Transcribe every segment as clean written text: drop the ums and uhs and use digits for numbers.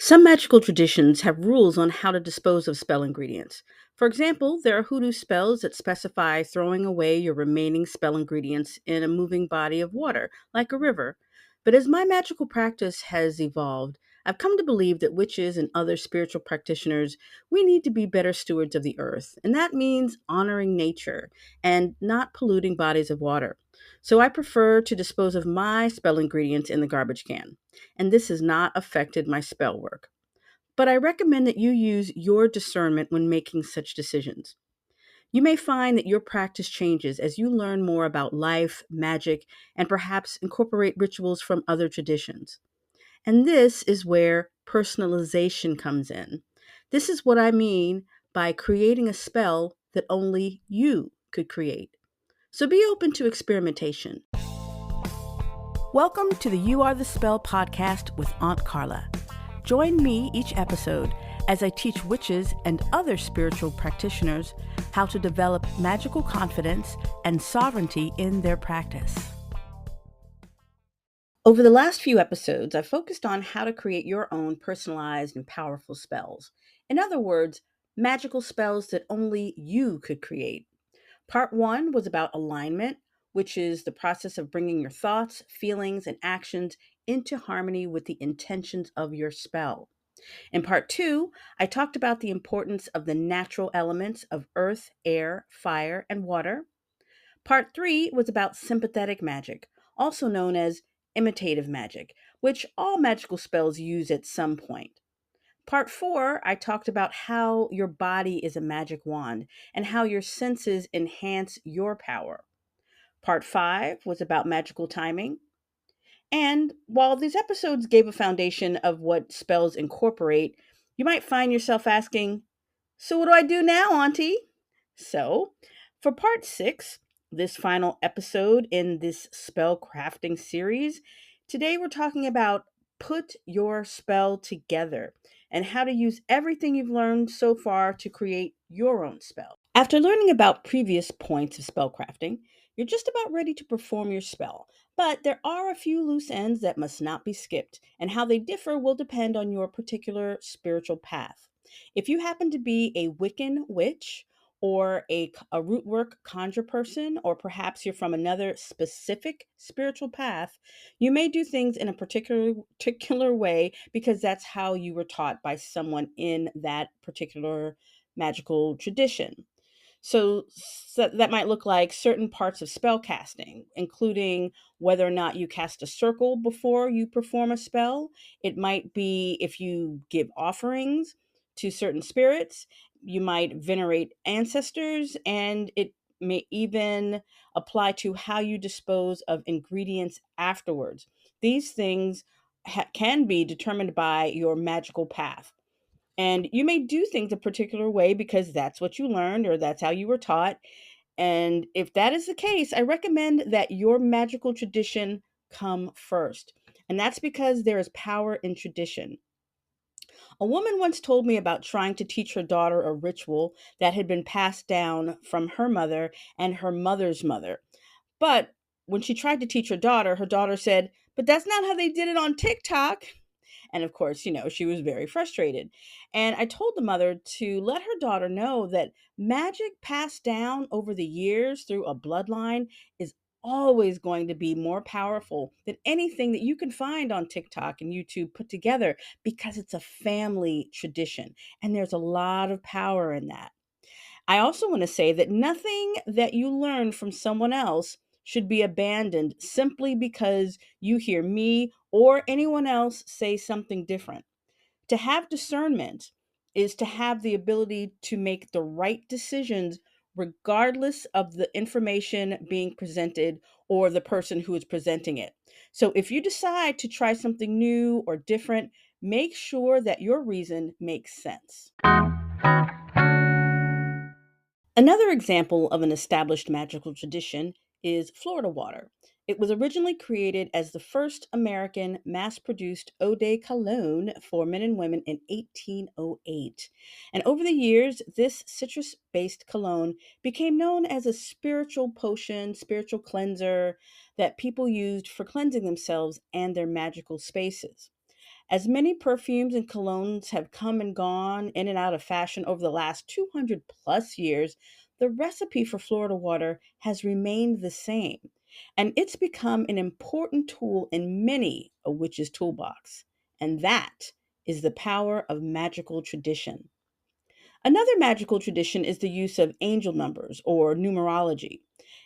Some magical traditions have rules on how to dispose of spell ingredients. For example, there are hoodoo spells that specify throwing away your remaining spell ingredients in a moving body of water, like a river. But as my magical practice has evolved, I've come to believe that witches and other spiritual practitioners, we need to be better stewards of the earth. And that means honoring nature and not polluting bodies of water. So I prefer to dispose of my spell ingredients in the garbage can, and this has not affected my spell work. But I recommend that you use your discernment when making such decisions. You may find that your practice changes as you learn more about life, magic, and perhaps incorporate rituals from other traditions. And this is where personalization comes in. This is what I mean by creating a spell that only you could create. So be open to experimentation. Welcome to the You Are the Spell podcast with Aunt Carla. Join me each episode as I teach witches and other spiritual practitioners how to develop magical confidence and sovereignty in their practice. Over the last few episodes, I've focused on how to create your own personalized and powerful spells. In other words, magical spells that only you could create. Part one was about alignment, which is the process of bringing your thoughts, feelings, and actions into harmony with the intentions of your spell. In part two, I talked about the importance of the natural elements of earth, air, fire, and water. Part three was about sympathetic magic, also known as imitative magic, which all magical spells use at some point. Part four, I talked about how your body is a magic wand and how your senses enhance your power. Part five was about magical timing. And while these episodes gave a foundation of what spells incorporate, you might find yourself asking, so what do I do now, Auntie? So, for part six, this final episode in this spell crafting series, today we're talking about put your spell together and how to use everything you've learned so far to create your own spell. After learning about previous points of spellcrafting, you're just about ready to perform your spell. But there are a few loose ends that must not be skipped, and how they differ will depend on your particular spiritual path. If you happen to be a Wiccan witch, or a rootwork conjure person, or perhaps you're from another specific spiritual path, you may do things in a particular way because that's how you were taught by someone in that particular magical tradition. So that might look like certain parts of spell casting, including whether or not you cast a circle before you perform a spell. It might be if you give offerings to certain spirits, you might venerate ancestors, and it may even apply to how you dispose of ingredients afterwards. These things can be determined by your magical path. And you may do things a particular way because that's what you learned or that's how you were taught. And if that is the case, I recommend that your magical tradition come first. And that's because there is power in tradition. A woman once told me about trying to teach her daughter a ritual that had been passed down from her mother and her mother's mother. But when she tried to teach her daughter said, "But that's not how they did it on TikTok." And of course, she was very frustrated. And I told the mother to let her daughter know that magic passed down over the years through a bloodline is always going to be more powerful than anything that you can find on TikTok and YouTube put together because it's a family tradition. And there's a lot of power in that. I also want to say that nothing that you learn from someone else should be abandoned simply because you hear me or anyone else say something different. To have discernment is to have the ability to make the right decisions regardless of the information being presented or the person who is presenting it. So if you decide to try something new or different, make sure that your reason makes sense. Another example of an established magical tradition is Florida water. It was originally created as the first American mass produced eau de cologne for men and women in 1808. And over the years, this citrus based cologne became known as a spiritual potion, spiritual cleanser that people used for cleansing themselves and their magical spaces. As many perfumes and colognes have come and gone in and out of fashion over the last 200 plus years, the recipe for Florida water has remained the same. And it's become an important tool in many a witch's toolbox. And that is the power of magical tradition. Another magical tradition is the use of angel numbers or numerology.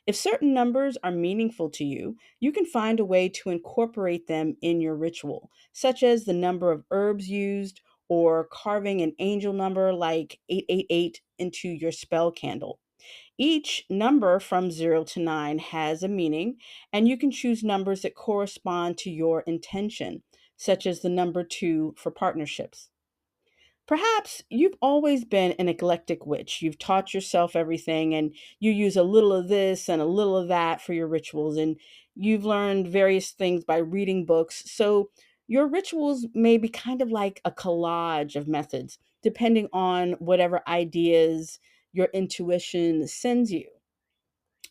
If certain numbers are meaningful to you, you can find a way to incorporate them in your ritual, such as the number of herbs used or carving an angel number like 888 into your spell candle. Each number from 0 to 9 has a meaning, and you can choose numbers that correspond to your intention, such as the number 2 for partnerships. Perhaps you've always been an eclectic witch. You've taught yourself everything and you use a little of this and a little of that for your rituals. And you've learned various things by reading books. So your rituals may be kind of like a collage of methods, depending on whatever ideas your intuition sends you.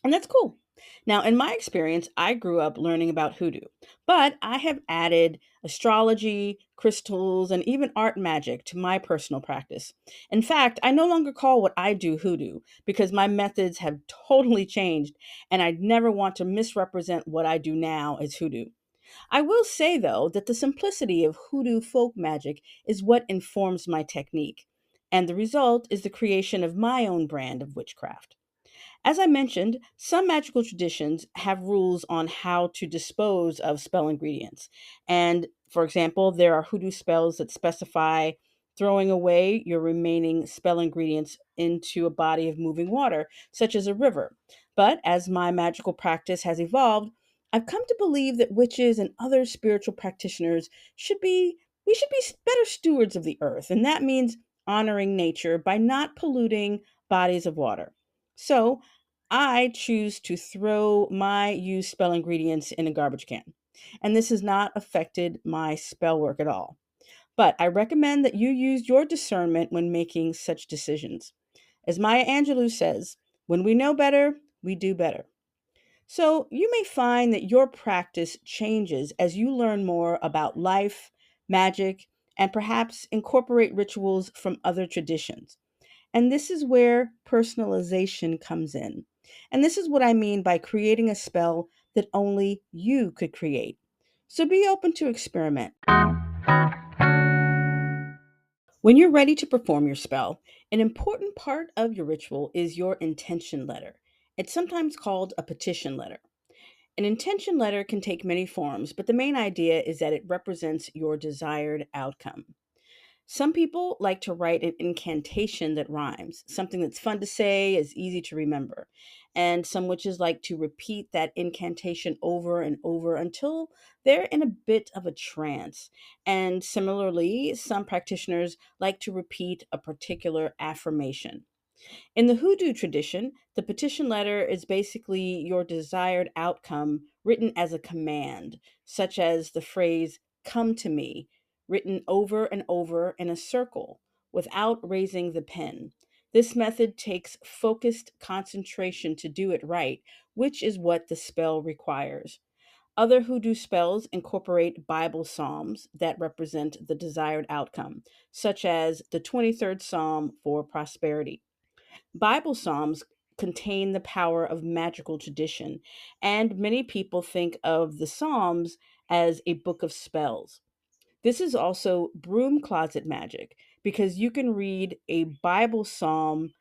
And that's cool. Now, in my experience, I grew up learning about hoodoo, but I have added astrology, crystals, and even art magic to my personal practice. In fact, I no longer call what I do hoodoo because my methods have totally changed, and I'd never want to misrepresent what I do now as hoodoo. I will say, though, that the simplicity of hoodoo folk magic is what informs my technique, and the result is the creation of my own brand of witchcraft. As I mentioned, some magical traditions have rules on how to dispose of spell ingredients. And for example, there are hoodoo spells that specify throwing away your remaining spell ingredients into a body of moving water, such as a river. But as my magical practice has evolved, I've come to believe that witches and other spiritual practitioners should be we should be better stewards of the earth, and that means honoring nature by not polluting bodies of water. So, I choose to throw my used spell ingredients in a garbage can. And this has not affected my spell work at all. But I recommend that you use your discernment when making such decisions. As Maya Angelou says, when we know better, we do better. So you may find that your practice changes as you learn more about life, magic, and perhaps incorporate rituals from other traditions. And this is where personalization comes in. And this is what I mean by creating a spell that only you could create. So be open to experiment. When you're ready to perform your spell, an important part of your ritual is your intention letter. It's sometimes called a petition letter. An intention letter can take many forms, but the main idea is that it represents your desired outcome. Some people like to write an incantation that rhymes, something that's fun to say, is easy to remember. And some witches like to repeat that incantation over and over until they're in a bit of a trance. And similarly, some practitioners like to repeat a particular affirmation. In the hoodoo tradition, the petition letter is basically your desired outcome written as a command, such as the phrase, come to me, written over and over in a circle without raising the pen. This method takes focused concentration to do it right, which is what the spell requires. Other hoodoo spells incorporate Bible psalms that represent the desired outcome, such as the 23rd Psalm for prosperity. Bible Psalms contain the power of magical tradition, and many people think of the Psalms as a book of spells. This is also broom closet magic because you can read a Bible Psalm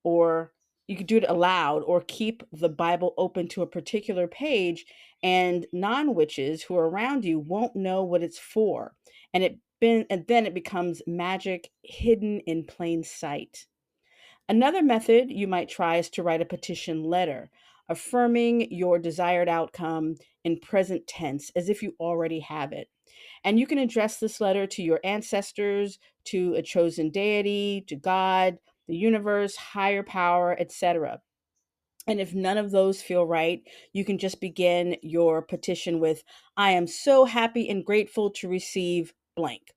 or you could do it aloud or keep the Bible open to a particular page, and non witches who are around you won't know what it's for. And then it becomes magic hidden in plain sight. Another method you might try is to write a petition letter, affirming your desired outcome in present tense as if you already have it. And you can address this letter to your ancestors, to a chosen deity, to God, the universe, higher power, etc. And if none of those feel right, you can just begin your petition with, I am so happy and grateful to receive blank,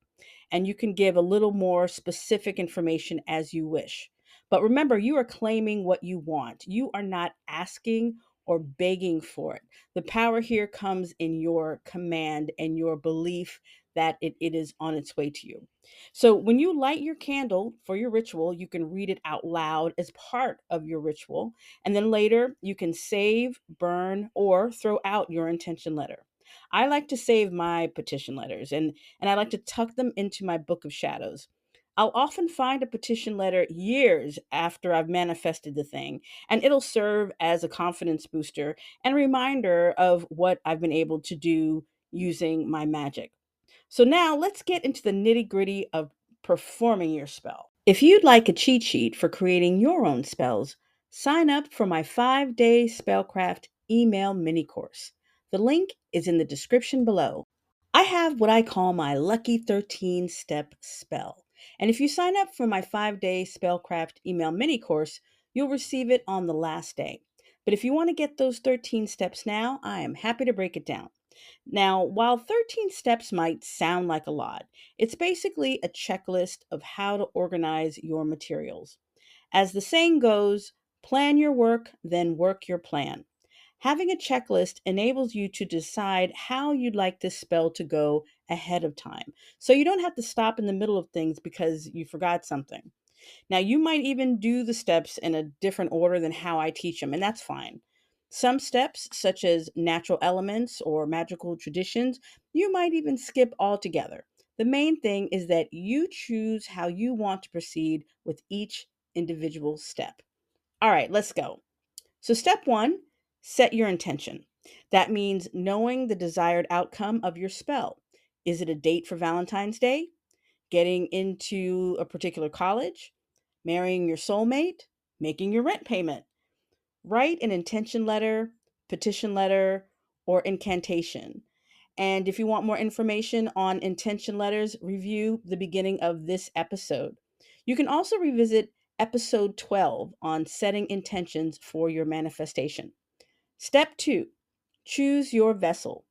and you can give a little more specific information as you wish. But remember, you are claiming what you want. You are not asking or begging for it. The power here comes in your command and your belief that it is on its way to you. So when you light your candle for your ritual, you can read it out loud as part of your ritual. And then later, you can save, burn, or throw out your intention letter. I like to save my petition letters and I like to tuck them into my book of shadows. I'll often find a petition letter years after I've manifested the thing, and it'll serve as a confidence booster and reminder of what I've been able to do using my magic. So now let's get into the nitty gritty of performing your spell. If you'd like a cheat sheet for creating your own spells, sign up for my 5-day spellcraft email mini course. The link is in the description below. I have what I call my lucky 13 step spell. And if you sign up for my 5-day spellcraft email mini course, you'll receive it on the last day. But if you want to get those 13 steps now, I am happy to break it down. Now, while 13 steps might sound like a lot, it's basically a checklist of how to organize your materials. As the saying goes, plan your work, then work your plan. Having a checklist enables you to decide how you'd like this spell to go ahead of time. So you don't have to stop in the middle of things because you forgot something. Now, you might even do the steps in a different order than how I teach them, and that's fine. Some steps, such as natural elements or magical traditions, you might even skip altogether. The main thing is that you choose how you want to proceed with each individual step. All right, let's go. So, step one, set your intention. That means knowing the desired outcome of your spell. Is it a date for Valentine's Day? Getting into a particular college? Marrying your soulmate? Making your rent payment? Write an intention letter, petition letter, or incantation. And if you want more information on intention letters, review the beginning of this episode. You can also revisit episode 12 on setting intentions for your manifestation. Step two, choose your vessel.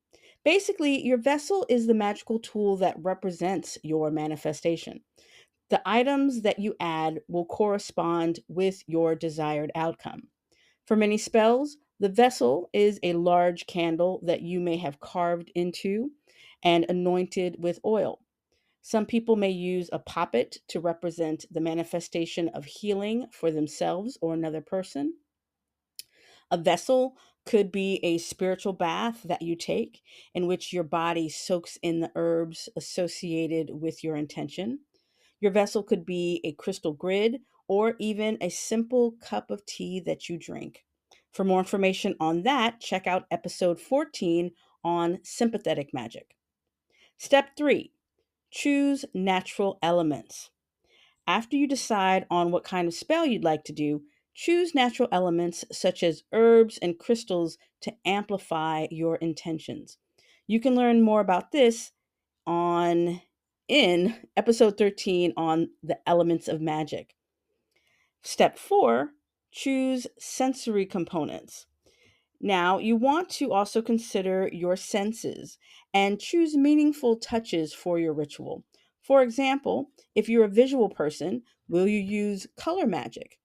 Basically, your vessel is the magical tool that represents your manifestation. The items that you add will correspond with your desired outcome. For many spells, the vessel is a large candle that you may have carved into and anointed with oil. Some people may use a poppet to represent the manifestation of healing for themselves or another person. A vessel could be a spiritual bath that you take, in which your body soaks in the herbs associated with your intention. Your vessel could be a crystal grid or even a simple cup of tea that you drink. For more information on that, check out episode 14 on sympathetic magic. Step three, choose natural elements. After you decide on what kind of spell you'd like to do, choose natural elements such as herbs and crystals to amplify your intentions. You can learn more about this on in episode 13 on the elements of magic. Step 4, choose sensory components. Now, you want to also consider your senses and choose meaningful touches for your ritual. For example, if you're a visual person, will you use color magic?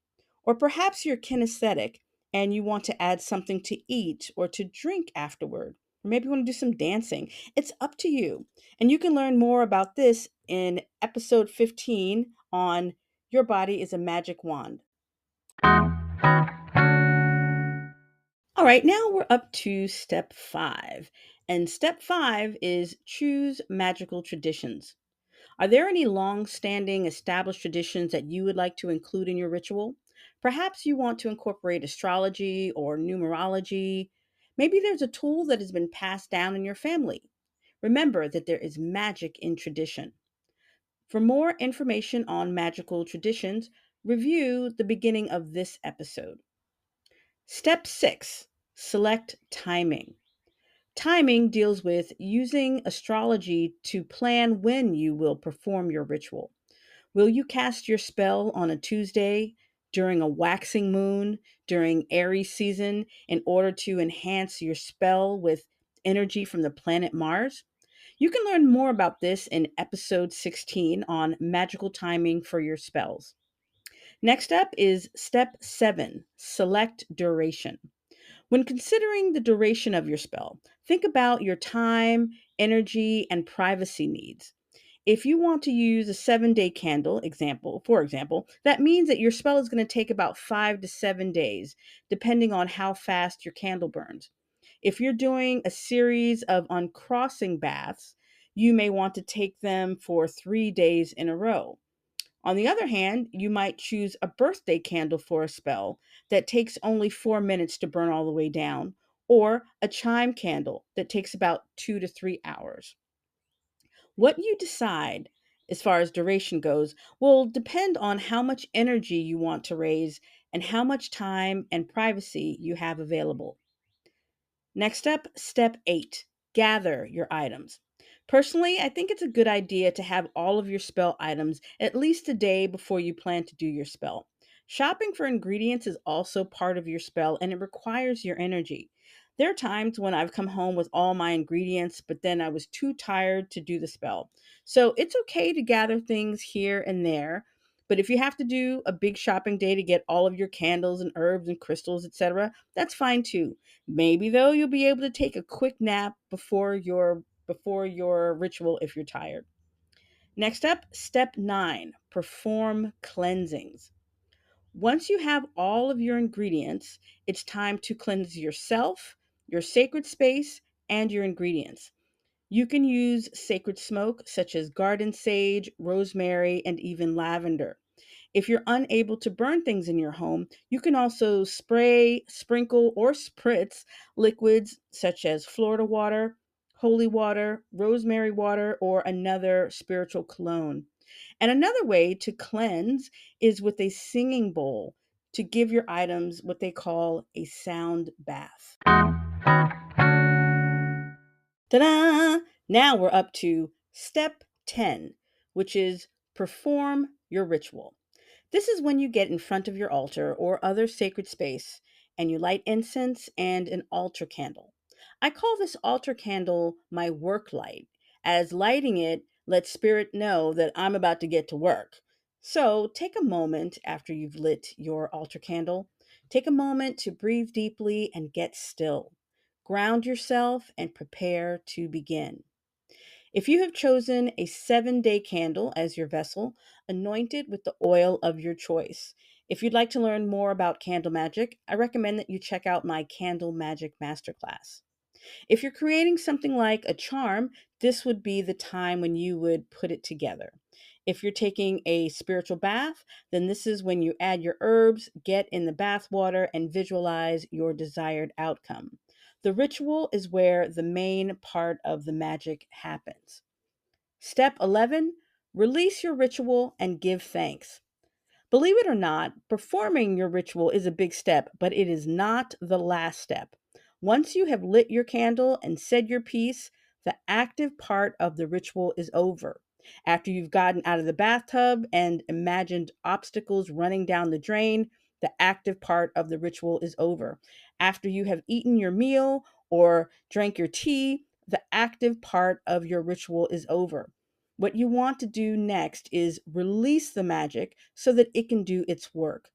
Or perhaps you're kinesthetic and you want to add something to eat or to drink afterward. Or maybe you want to do some dancing. It's up to you. And you can learn more about this in episode 15 on Your Body is a Magic Wand. All right, now we're up to step 5. And step 5 is choose magical traditions. Are there any long standing established traditions that you would like to include in your ritual? Perhaps you want to incorporate astrology or numerology. Maybe there's a tool that has been passed down in your family. Remember that there is magic in tradition. For more information on magical traditions, review the beginning of this episode. Step 6, select timing. Timing deals with using astrology to plan when you will perform your ritual. Will you cast your spell on a Tuesday, during a waxing moon, during Aries season, in order to enhance your spell with energy from the planet Mars? You can learn more about this in episode 16 on magical timing for your spells. Next up is step 7, select duration. When considering the duration of your spell, think about your time, energy, and privacy needs. If you want to use a 7-day candle for example, that means that your spell is going to take about 5 to 7 days, depending on how fast your candle burns. If you're doing a series of uncrossing baths, you may want to take them for 3 days in a row. On the other hand, you might choose a birthday candle for a spell that takes only 4 minutes to burn all the way down, or a chime candle that takes about 2 to 3 hours. What you decide as far as duration goes will depend on how much energy you want to raise and how much time and privacy you have available. Next up, step 8, gather your items. Personally, I think it's a good idea to have all of your spell items at least a day before you plan to do your spell. Shopping for ingredients is also part of your spell and it requires your energy. There are times when I've come home with all my ingredients, but then I was too tired to do the spell. So it's okay to gather things here and there. But if you have to do a big shopping day to get all of your candles and herbs and crystals, etc., that's fine too. Maybe though you'll be able to take a quick nap before your ritual if you're tired. Next up, step 9, perform cleansings. Once you have all of your ingredients, it's time to cleanse yourself, your sacred space, and your ingredients. You can use sacred smoke such as garden sage, rosemary, and even lavender. If you're unable to burn things in your home, you can also spray, sprinkle, or spritz liquids such as Florida water, holy water, rosemary water, or another spiritual cologne. And another way to cleanse is with a singing bowl to give your items what they call a sound bath. Ta-da! Now we're up to step 10, which is perform your ritual. This is when you get in front of your altar or other sacred space and you light incense and an altar candle. I call this altar candle my work light, as lighting it lets spirit know that I'm about to get to work. So take a moment after you've lit your altar candle. Take a moment to breathe deeply and get still. Ground yourself and prepare to begin. If you have chosen a 7-day candle as your vessel, anoint it with the oil of your choice. If you'd like to learn more about candle magic, I recommend that you check out my Candle Magic Masterclass. If you're creating something like a charm, this would be the time when you would put it together. If you're taking a spiritual bath, then this is when you add your herbs, get in the bath water, and visualize your desired outcome. The ritual is where the main part of the magic happens. Step 11, release your ritual and give thanks. Believe it or not, performing your ritual is a big step, but it is not the last step. Once you have lit your candle and said your piece, the active part of the ritual is over. After you've gotten out of the bathtub and imagined obstacles running down the drain, the active part of the ritual is over. After you have eaten your meal or drank your tea, the active part of your ritual is over. What you want to do next is release the magic so that it can do its work.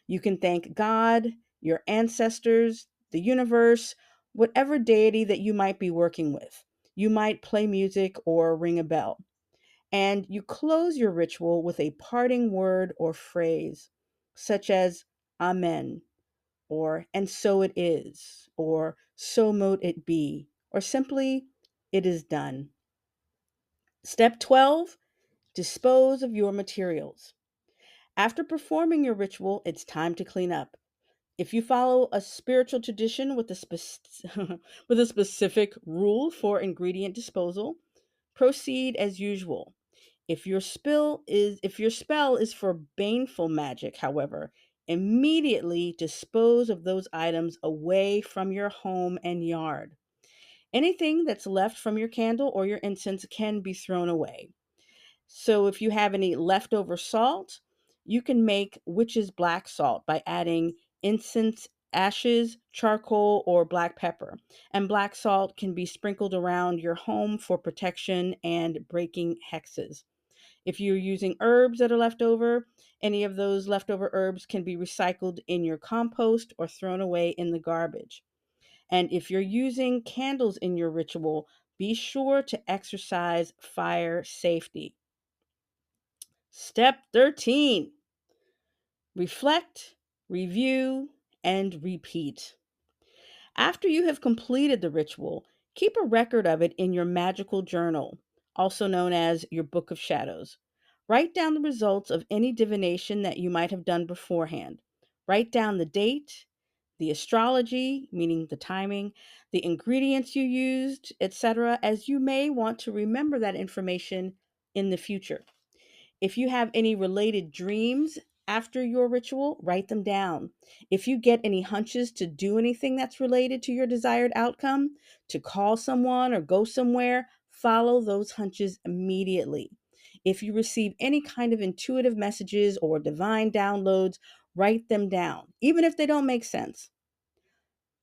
You can thank God, your ancestors, the universe, whatever deity that you might be working with. You might play music or ring a bell. And you close your ritual with a parting word or phrase, such as Amen, or and so it is, or so mote it be, or simply, it is done. Step 12, dispose of your materials. After performing your ritual, it's time to clean up. If you follow a spiritual tradition with with a specific rule for ingredient disposal, proceed as usual. If your spell is for baneful magic, however, immediately dispose of those items away from your home and yard. Anything that's left from your candle or your incense can be thrown away. So if you have any leftover salt, you can make witch's black salt by adding incense ashes, charcoal, or black pepper. And black salt can be sprinkled around your home for protection and breaking hexes. If you're using herbs that are left over, any of those leftover herbs can be recycled in your compost or thrown away in the garbage. And if you're using candles in your ritual, be sure to exercise fire safety. Step 13: reflect, review, and repeat. After you have completed the ritual, keep a record of it in your magical journal, also known as your Book of Shadows. Write down the results of any divination that you might have done beforehand. Write down the date, the astrology, meaning the timing, the ingredients you used, etc., as you may want to remember that information in the future. If you have any related dreams after your ritual, write them down. If you get any hunches to do anything that's related to your desired outcome, to call someone or go somewhere, follow those hunches immediately. If you receive any kind of intuitive messages or divine downloads, write them down, even if they don't make sense.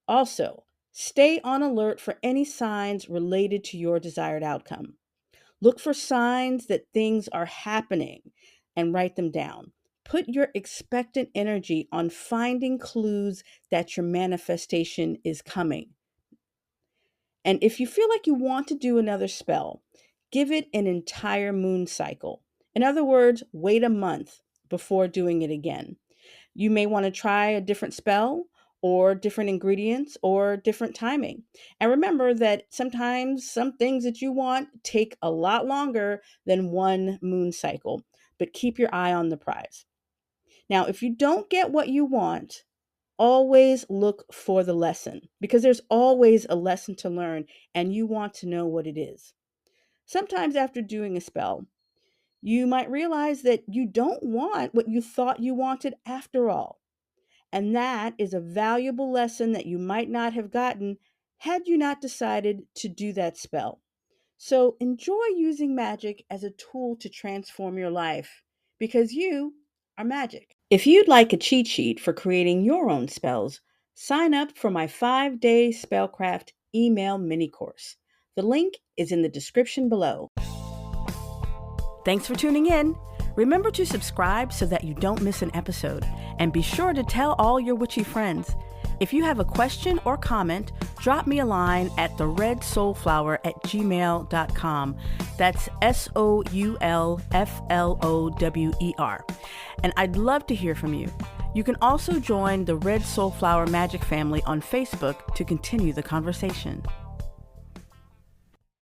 Also, stay on alert for any signs related to your desired outcome. Look for signs that things are happening and write them down. Put your expectant energy on finding clues that your manifestation is coming. And if you feel like you want to do another spell, give it an entire moon cycle. In other words, wait a month before doing it again. You may want to try a different spell or different ingredients or different timing. And remember that sometimes some things that you want take a lot longer than one moon cycle, but keep your eye on the prize. Now, if you don't get what you want, always look for the lesson because there's always a lesson to learn and you want to know what it is. Sometimes after doing a spell, you might realize that you don't want what you thought you wanted after all. And that is a valuable lesson that you might not have gotten had you not decided to do that spell. So enjoy using magic as a tool to transform your life because you are magic. If you'd like a cheat sheet for creating your own spells, sign up for my 5-day spellcraft email mini course. The link is in the description below. Thanks for tuning in. Remember to subscribe so that you don't miss an episode, and be sure to tell all your witchy friends. If you have a question or comment, drop me a line at theredsoulflower@gmail.com. That's SOULFLOWER. And I'd love to hear from you. You can also join the Red Soulflower Magic family on Facebook to continue the conversation.